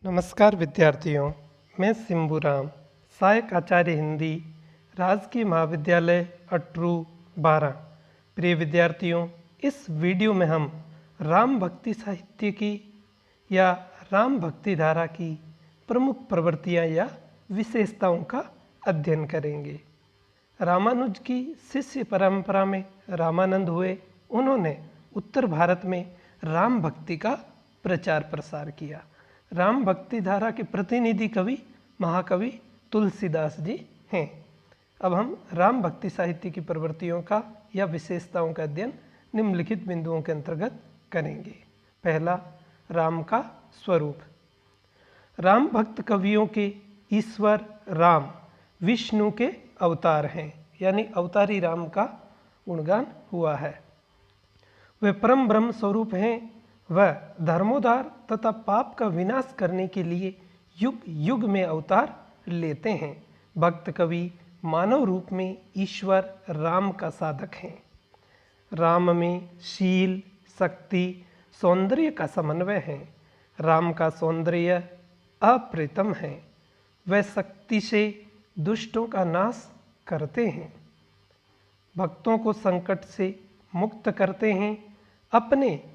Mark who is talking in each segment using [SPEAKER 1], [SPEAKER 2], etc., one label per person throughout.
[SPEAKER 1] नमस्कार विद्यार्थियों, मैं सिंबूराम, सहायक आचार्य हिंदी, राजकीय महाविद्यालय अटरू 12। प्रिय विद्यार्थियों, इस वीडियो में हम राम भक्ति साहित्य की या राम भक्ति धारा की प्रमुख प्रवृत्तियां या विशेषताओं का अध्ययन करेंगे। रामानुज की शिष्य परंपरा में रामानंद हुए। उन्होंने उत्तर भारत में राम भक्ति का प्रचार प्रसार किया। राम भक्ति धारा के प्रतिनिधि कवि महाकवि तुलसीदास जी हैं। अब हम राम भक्ति साहित्य की प्रवृत्तियों का या विशेषताओं का अध्ययन निम्नलिखित बिंदुओं के अंतर्गत करेंगे। पहला, राम का स्वरूप। राम भक्त कवियों के ईश्वर राम विष्णु के अवतार हैं, यानी अवतारी राम का गुणगान हुआ है। वे परम ब्रह्म स्वरूप हैं। वह धर्मोद्धार तथा पाप का विनाश करने के लिए युग युग में अवतार लेते हैं। भक्त कवि मानव रूप में ईश्वर राम का साधक हैं। राम में शील, शक्ति, सौंदर्य का समन्वय है। राम का सौंदर्य अप्रतिम है। वह शक्ति से दुष्टों का नाश करते हैं, भक्तों को संकट से मुक्त करते हैं। अपने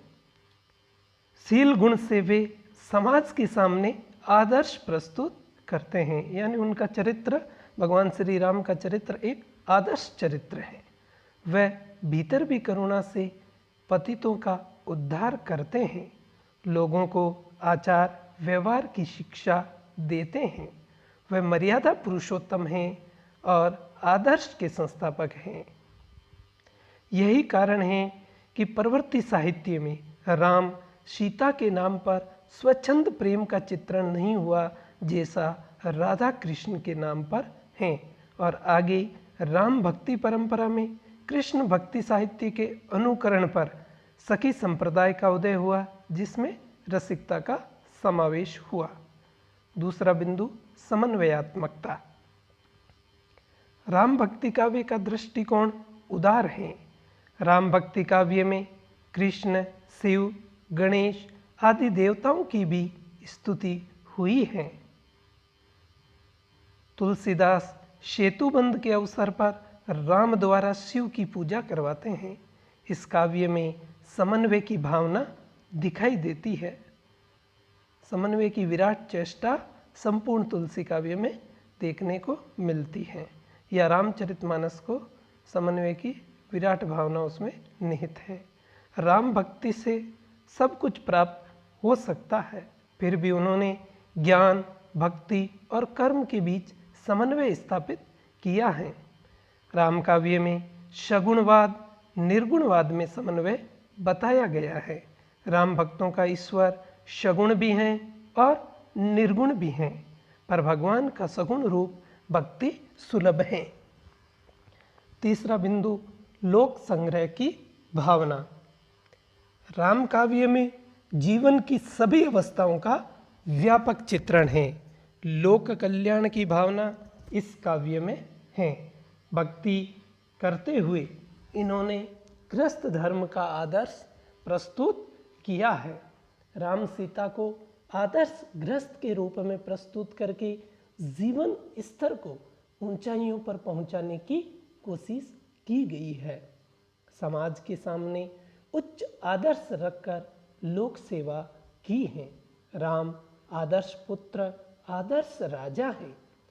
[SPEAKER 1] शील गुण से वे समाज के सामने आदर्श प्रस्तुत करते हैं, यानी उनका चरित्र, भगवान श्री राम का चरित्र एक आदर्श चरित्र है। वह भीतर भी करुणा से पतितों का उद्धार करते हैं, लोगों को आचार व्यवहार की शिक्षा देते हैं। वह मर्यादा पुरुषोत्तम हैं और आदर्श के संस्थापक हैं। यही कारण है कि प्रवृत्ति साहित्य में राम सीता के नाम पर स्वच्छंद प्रेम का चित्रण नहीं हुआ, जैसा राधा कृष्ण के नाम पर है। और आगे राम भक्ति परंपरा में कृष्ण भक्ति साहित्य के अनुकरण पर सखी संप्रदाय का उदय हुआ, जिसमें रसिकता का समावेश हुआ। दूसरा बिंदु, समन्वयात्मकता। राम भक्ति काव्य का दृष्टिकोण उदार है। राम भक्ति काव्य में कृष्ण, शिव, गणेश आदि देवताओं की भी स्तुति हुई है। तुलसीदास सेतुबंध के अवसर पर राम द्वारा शिव की पूजा करवाते हैं। इस काव्य में समन्वय की भावना दिखाई देती है। समन्वय की विराट चेष्टा संपूर्ण तुलसी काव्य में देखने को मिलती है, या रामचरितमानस को समन्वय की विराट भावना उसमें निहित है। राम भक्ति से सब कुछ प्राप्त हो सकता है, फिर भी उन्होंने ज्ञान, भक्ति और कर्म के बीच समन्वय स्थापित किया है। राम काव्य में सगुणवाद, निर्गुणवाद में समन्वय बताया गया है। राम भक्तों का ईश्वर सगुण भी हैं और निर्गुण भी हैं, पर भगवान का सगुण रूप भक्ति सुलभ है। तीसरा बिंदु, लोक संग्रह की भावना। राम काव्य में जीवन की सभी अवस्थाओं का व्यापक चित्रण है। लोक कल्याण की भावना इस काव्य में है। भक्ति करते हुए इन्होंने गृहस्थ धर्म का आदर्श प्रस्तुत किया है। राम सीता को आदर्श गृहस्थ के रूप में प्रस्तुत करके जीवन स्तर को ऊंचाइयों पर पहुंचाने की कोशिश की गई है। समाज के सामने उच्च आदर्श रखकर लोक सेवा की है। राम आदर्श पुत्र, आदर्श राजा है।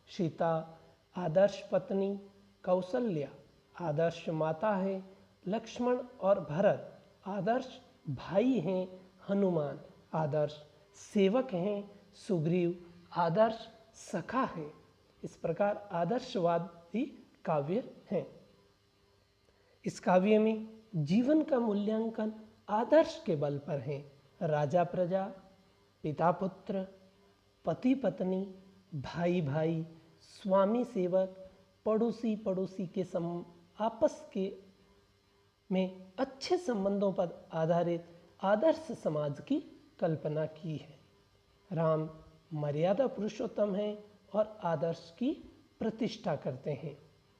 [SPEAKER 1] सीता आदर्श पत्नी, कौशल्या आदर्श माता है। लक्ष्मण और भरत आदर्श भाई हैं। हनुमान आदर्श सेवक हैं। सुग्रीव आदर्श सखा है। इस प्रकार आदर्शवादी काव्य हैं। इस काव्य में जीवन का मूल्यांकन आदर्श के बल पर है। राजा प्रजा, पिता पुत्र, पति पत्नी, भाई भाई, स्वामी सेवक, पड़ोसी पड़ोसी के आपस के में अच्छे संबंधों पर आधारित आदर्श समाज की कल्पना की है। राम मर्यादा पुरुषोत्तम हैं और आदर्श की प्रतिष्ठा करते हैं।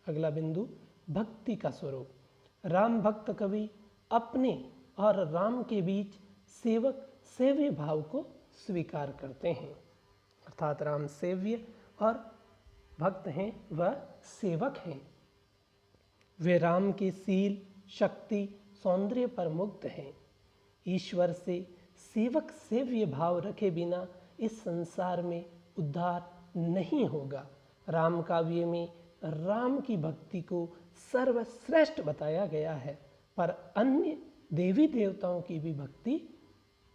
[SPEAKER 1] अगला बिंदु, भक्ति का स्वरूप। राम भक्त कवि अपने और राम के बीच सेवक सेव्य भाव को स्वीकार करते हैं। अर्थात राम सेव्य और भक्त हैं, वह सेवक हैं। वे राम के शील, शक्ति, सौंदर्य पर मुग्ध हैं। ईश्वर से सेवक सेव्य भाव रखे बिना इस संसार में उद्धार नहीं होगा। राम काव्य में राम की भक्ति को सर्वश्रेष्ठ बताया गया है, पर अन्य देवी देवताओं की भी भक्ति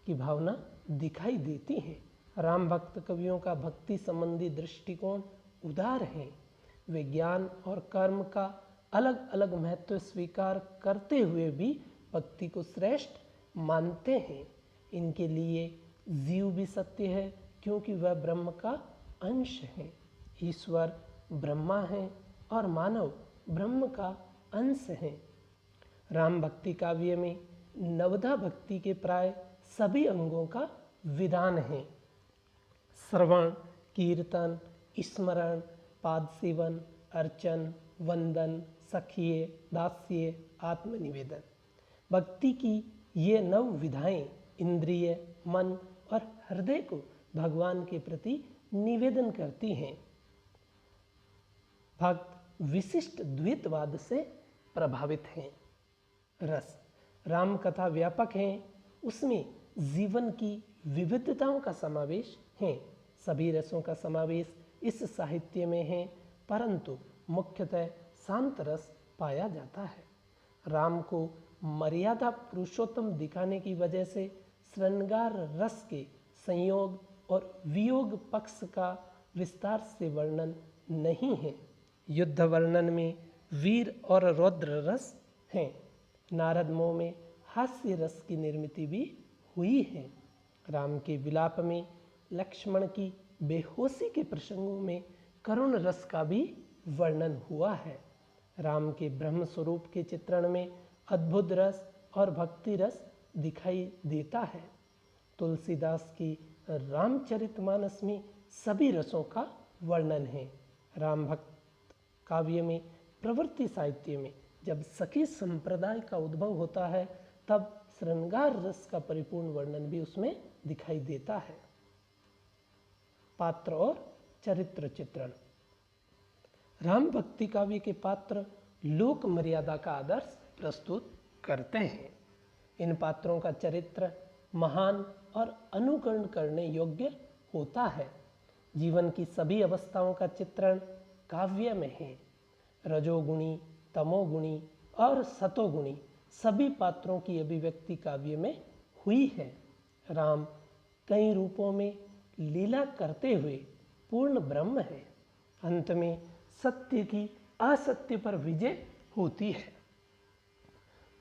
[SPEAKER 1] की भावना दिखाई देती है। राम भक्त कवियों का भक्ति संबंधी दृष्टिकोण उदार है। वे ज्ञान और कर्म का अलग अलग महत्व स्वीकार करते हुए भी भक्ति को श्रेष्ठ मानते हैं। इनके लिए जीव भी सत्य है, क्योंकि वह ब्रह्म का अंश है। ईश्वर ब्रह्मा है और मानव ब्रह्म का अंश है। राम भक्ति काव्य में नवधा भक्ति के प्राय सभी अंगों का विधान है। श्रवण, कीर्तन, स्मरण, पाद सेवन, अर्चन, वंदन, सखिए, दास्य, आत्मनिवेदन। भक्ति की ये 9 विधाएं इंद्रिय, मन और हृदय को भगवान के प्रति निवेदन करती हैं। भक्त विशिष्ट द्वैतवाद से प्रभावित हैं। रस, राम कथा व्यापक है, उसमें जीवन की विविधताओं का समावेश है। सभी रसों का समावेश इस साहित्य में है, परंतु मुख्यतः शांत रस पाया जाता है। राम को मर्यादा पुरुषोत्तम दिखाने की वजह से श्रृंगार रस के संयोग और वियोग पक्ष का विस्तार से वर्णन नहीं है। युद्ध वर्णन में वीर और रौद्र रस हैं। नारद मोह में हास्य रस की निर्मित भी हुई है। राम के विलाप में लक्ष्मण की बेहोशी के प्रसंगों में करुण रस का भी वर्णन हुआ है। राम के ब्रह्म स्वरूप के चित्रण में अद्भुत रस और भक्ति रस दिखाई देता है। तुलसीदास की रामचरितमानस में सभी रसों का वर्णन है। राम भक्त काव्य में प्रवृत्ति साहित्य में जब सखी संप्रदाय का उद्भव होता है, तब श्रृंगार रस का परिपूर्ण वर्णन भी उसमें दिखाई देता है। पात्र और चरित्र चित्रण। राम भक्ति काव्य के पात्र लोक मर्यादा का आदर्श प्रस्तुत करते हैं। इन पात्रों का चरित्र महान और अनुकरण करने योग्य होता है। जीवन की सभी अवस्थाओं का चित्रण काव्य में है। रजोगुणी, तमोगुणी और सतोगुणी सभी पात्रों की अभिव्यक्ति काव्य में हुई है। राम कई रूपों में लीला करते हुए पूर्ण ब्रह्म है। अंत में सत्य की असत्य पर विजय होती है।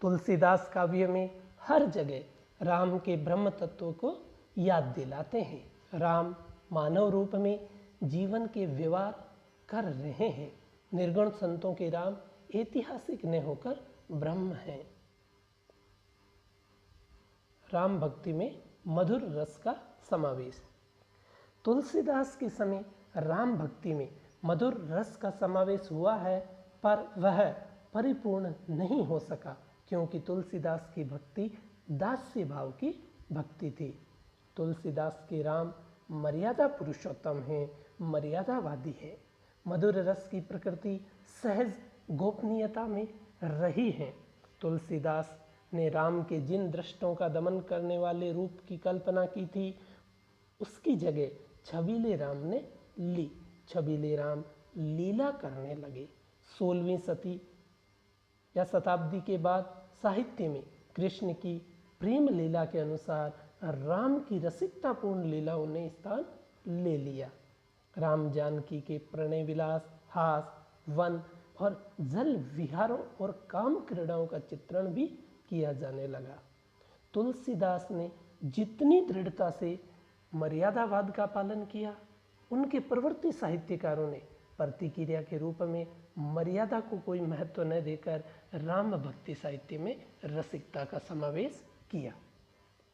[SPEAKER 1] तुलसीदास काव्य में हर जगह राम के ब्रह्म तत्व को याद दिलाते हैं। राम मानव रूप में जीवन के व्यवहार कर रहे हैं। निर्गुण संतों के राम ऐतिहासिक न होकर ब्रह्म हैं। राम भक्ति में मधुर रस का समावेश। तुलसीदास के समय राम भक्ति में मधुर रस का समावेश हुआ है, पर वह परिपूर्ण नहीं हो सका, क्योंकि तुलसीदास की भक्ति दास्य भाव की भक्ति थी। तुलसीदास के राम मर्यादा पुरुषोत्तम हैं, मर्यादावादी हैं। मधुर रस की प्रकृति सहज गोपनीयता में रही है। तुलसीदास ने राम के जिन दृष्टों का दमन करने वाले रूप की कल्पना की थी, उसकी जगह छबीले राम ने ली। छबीले राम लीला करने लगे। 16वीं सदी या शताब्दी के बाद साहित्य में कृष्ण की प्रेम लीला के अनुसार राम की रसिकतापूर्ण लीलाओं ने स्थान ले लिया। राम जानकी के प्रणय विलास, हास, वन और जल विहारों और काम क्रीड़ाओं का चित्रण भी किया जाने लगा। तुलसीदास ने जितनी दृढ़ता से मर्यादावाद का पालन किया, उनके प्रवृत्ति साहित्यकारों ने प्रतिक्रिया के रूप में मर्यादा को कोई महत्व न देकर राम भक्ति साहित्य में रसिकता का समावेश किया।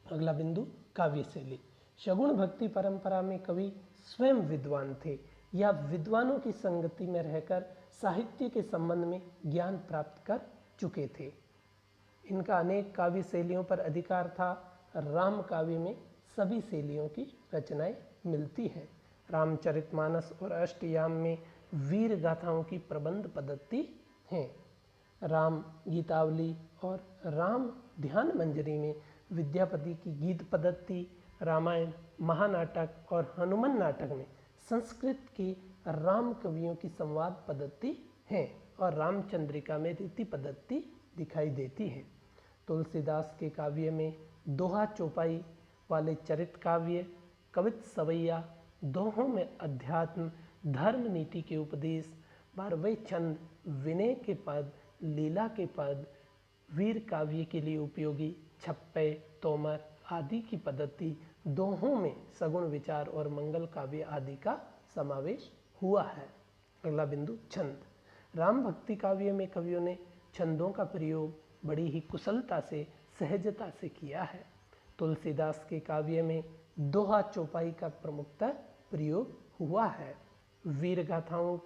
[SPEAKER 1] अगला बिंदु काव्य शैली। सगुण भक्ति परंपरा में कवि स्वयं विद्वान थे या विद्वानों की संगति में रहकर साहित्य के संबंध में ज्ञान प्राप्त कर चुके थे। इनका अनेक काव्य शैलियों पर अधिकार था। राम काव्य में सभी शैलियों की रचनाएं मिलती हैं। रामचरितमानस और अष्टयाम में वीर गाथाओं की प्रबंध पद्धति है। राम गीतावली और राम ध्यान मंजरी में विद्यापति की गीत पद्धति, रामायण, महानाटक और हनुमान नाटक में संस्कृत के राम कवियों की संवाद पद्धति है और रामचंद्रिका में रीति पद्धति दिखाई देती है। तुलसीदास के काव्य में दोहा चौपाई वाले चरित काव्य, कवित सवैया, दोहों में अध्यात्म धर्म नीति के उपदेश, 12वें छंद, विनय के पद, लीला के पद, वीर काव्य के लिए उपयोगी छप्पे, तोमर आदि की पद्धति, दोहों में सगुण विचार और मंगल काव्य आदि का समावेश हुआ है। अगला बिंदु छंद। राम भक्ति काव्य में कवियों ने छंदों का प्रयोग बड़ी ही कुशलता से, सहजता से किया है। तुलसीदास के काव्य में दोहा चौपाई का प्रमुखतः प्रयोग हुआ है। वीर गाथाओं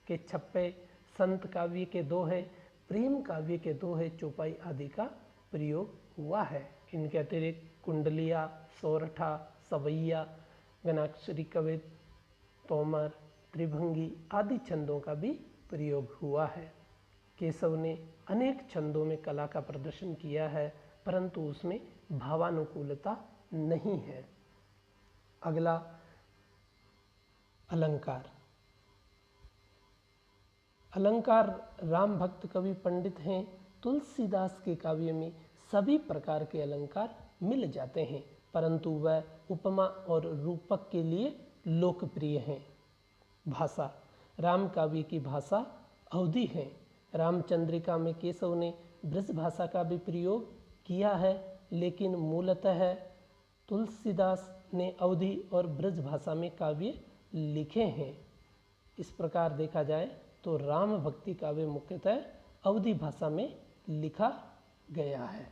[SPEAKER 1] के छप्पे, संत काव्य के दोहे, प्रेम काव्य के दोहे, चौपाई आदि का प्रयोग हुआ है। इनके अतिरिक्त कुंडलिया, सोरठा, सवैया, गणाक्षरी कवित, तोमर, त्रिभंगी आदि छंदों का भी प्रयोग हुआ है। केशव ने अनेक छंदों में कला का प्रदर्शन किया है, परंतु उसमें भावानुकूलता नहीं है। अगला अलंकार। अलंकार राम भक्त कवि पंडित हैं। तुलसीदास के काव्य में सभी प्रकार के अलंकार मिल जाते हैं, परंतु वह उपमा और रूपक के लिए लोकप्रिय हैं। भाषा। राम काव्य की भाषा अवधी है। रामचंद्रिका में केशव ने ब्रज भाषा का भी प्रयोग किया है, लेकिन मूलतः तुलसीदास ने अवधी और ब्रज भाषा में काव्य लिखे हैं। इस प्रकार देखा जाए तो राम भक्ति काव्य मुख्यतः अवधी भाषा में लिखा गया है।